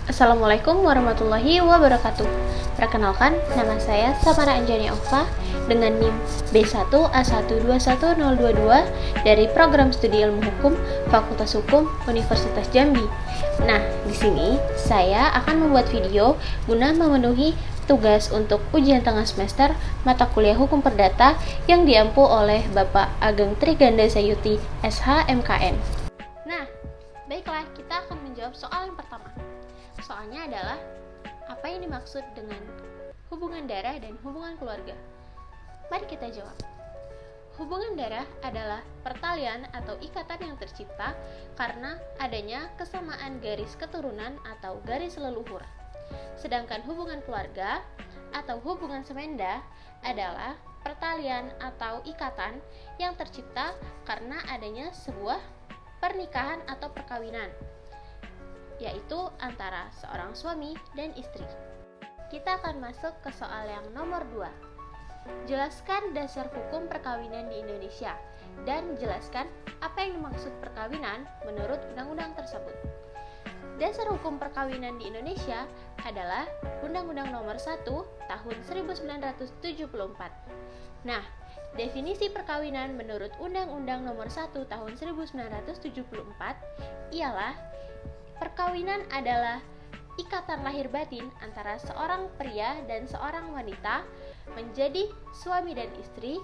Assalamualaikum warahmatullahi wabarakatuh. Perkenalkan, nama saya Samara Anjani Ova dengan NIM B1A121022 dari Program Studi Ilmu Hukum Fakultas Hukum Universitas Jambi. Nah, di sini saya akan membuat video guna memenuhi tugas untuk ujian tengah semester mata kuliah Hukum Perdata yang diampu oleh Bapak Ageng Triganda Sayuti, SH MKN. Nah, baiklah, kita akan menjawab soal yang pertama. Soalnya adalah, apa yang dimaksud dengan hubungan darah dan hubungan keluarga? Mari kita jawab. Hubungan darah adalah pertalian atau ikatan yang tercipta karena adanya kesamaan garis keturunan atau garis leluhur. Sedangkan hubungan keluarga atau hubungan semenda adalah pertalian atau ikatan yang tercipta karena adanya sebuah pernikahan atau perkawinan, yaitu antara seorang suami dan istri. Kita akan masuk ke soal yang nomor 2. Jelaskan dasar hukum perkawinan di Indonesia dan jelaskan apa yang dimaksud perkawinan menurut undang-undang tersebut. Dasar hukum perkawinan di Indonesia adalah Undang-Undang Nomor 1 Tahun 1974. Nah, definisi perkawinan menurut Undang-Undang Nomor 1 Tahun 1974 ialah perkawinan adalah ikatan lahir batin antara seorang pria dan seorang wanita menjadi suami dan istri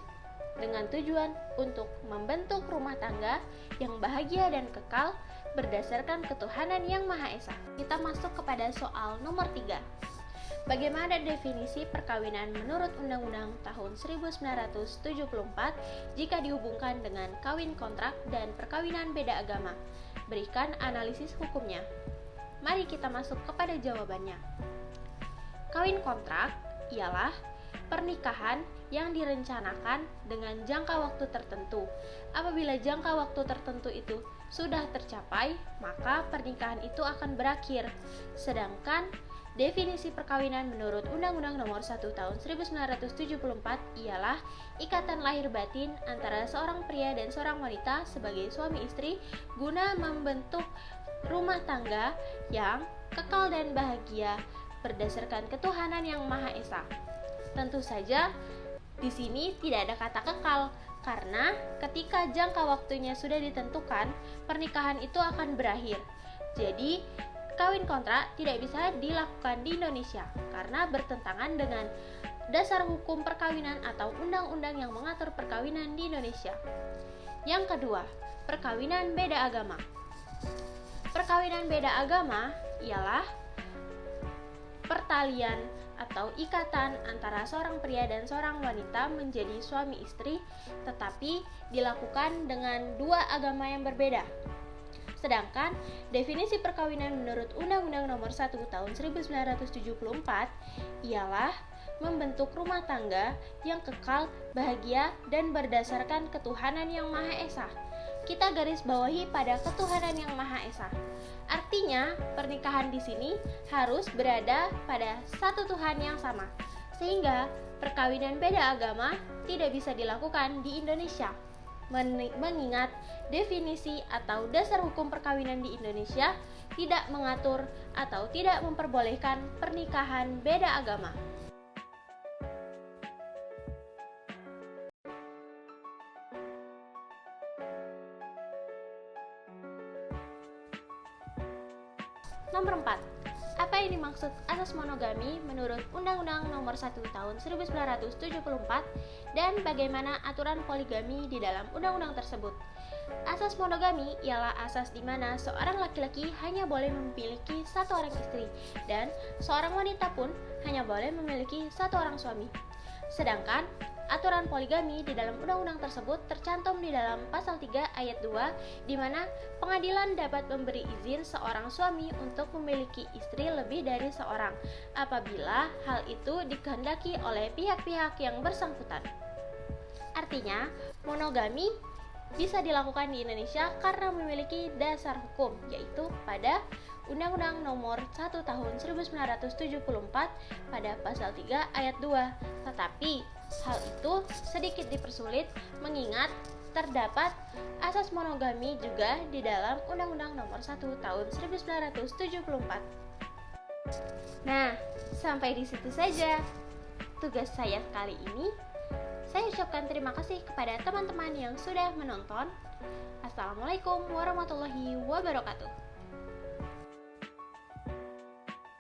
dengan tujuan untuk membentuk rumah tangga yang bahagia dan kekal berdasarkan ketuhanan yang Maha Esa. Kita masuk kepada soal nomor 3. Bagaimana definisi perkawinan menurut Undang-Undang tahun 1974 jika dihubungkan dengan kawin kontrak dan perkawinan beda agama? Berikan analisis hukumnya. Mari kita masuk kepada jawabannya. Kawin kontrak ialah pernikahan yang direncanakan dengan jangka waktu tertentu. Apabila jangka waktu tertentu itu sudah tercapai, maka pernikahan itu akan berakhir. Sedangkan definisi perkawinan menurut Undang-Undang Nomor 1 Tahun 1974 ialah ikatan lahir batin antara seorang pria dan seorang wanita sebagai suami istri guna membentuk rumah tangga yang kekal dan bahagia berdasarkan ketuhanan yang Maha Esa. Tentu saja di sini tidak ada kata kekal karena ketika jangka waktunya sudah ditentukan, pernikahan itu akan berakhir. Jadi kawin kontrak tidak bisa dilakukan di Indonesia karena bertentangan dengan dasar hukum perkawinan atau undang-undang yang mengatur perkawinan di Indonesia. Yang kedua, perkawinan beda agama. Perkawinan beda agama ialah pertalian atau ikatan antara seorang pria dan seorang wanita menjadi suami istri, tetapi dilakukan dengan dua agama yang berbeda. Sedangkan definisi perkawinan menurut Undang-Undang Nomor 1 Tahun 1974 ialah membentuk rumah tangga yang kekal, bahagia, dan berdasarkan ketuhanan yang Maha Esa. Kita garis bawahi pada ketuhanan yang Maha Esa. Artinya, pernikahan di sini harus berada pada satu Tuhan yang sama, sehingga perkawinan beda agama tidak bisa dilakukan di Indonesia. Mengingat definisi atau dasar hukum perkawinan di Indonesia tidak mengatur atau tidak memperbolehkan pernikahan beda agama. Nomor 4. Apa yang dimaksud asas monogami menurut Undang-Undang Nomor 1 Tahun 1974 dan bagaimana aturan poligami di dalam undang-undang tersebut? Asas monogami ialah asas di mana seorang laki-laki hanya boleh memiliki satu orang istri dan seorang wanita pun hanya boleh memiliki satu orang suami. Sedangkan aturan poligami di dalam undang-undang tersebut tercantum di dalam pasal 3 ayat 2 di mana pengadilan dapat memberi izin seorang suami untuk memiliki istri lebih dari seorang apabila hal itu dikehendaki oleh pihak-pihak yang bersangkutan. Artinya, monogami bisa dilakukan di Indonesia karena memiliki dasar hukum, yaitu pada Undang-Undang Nomor 1 Tahun 1974 pada pasal 3 ayat 2. Tetapi hal itu sedikit dipersulit mengingat terdapat asas monogami juga di dalam Undang-Undang Nomor 1 Tahun 1974. Nah, sampai di situ saja tugas saya kali ini. Saya ucapkan terima kasih kepada teman-teman yang sudah menonton. Assalamualaikum warahmatullahi wabarakatuh.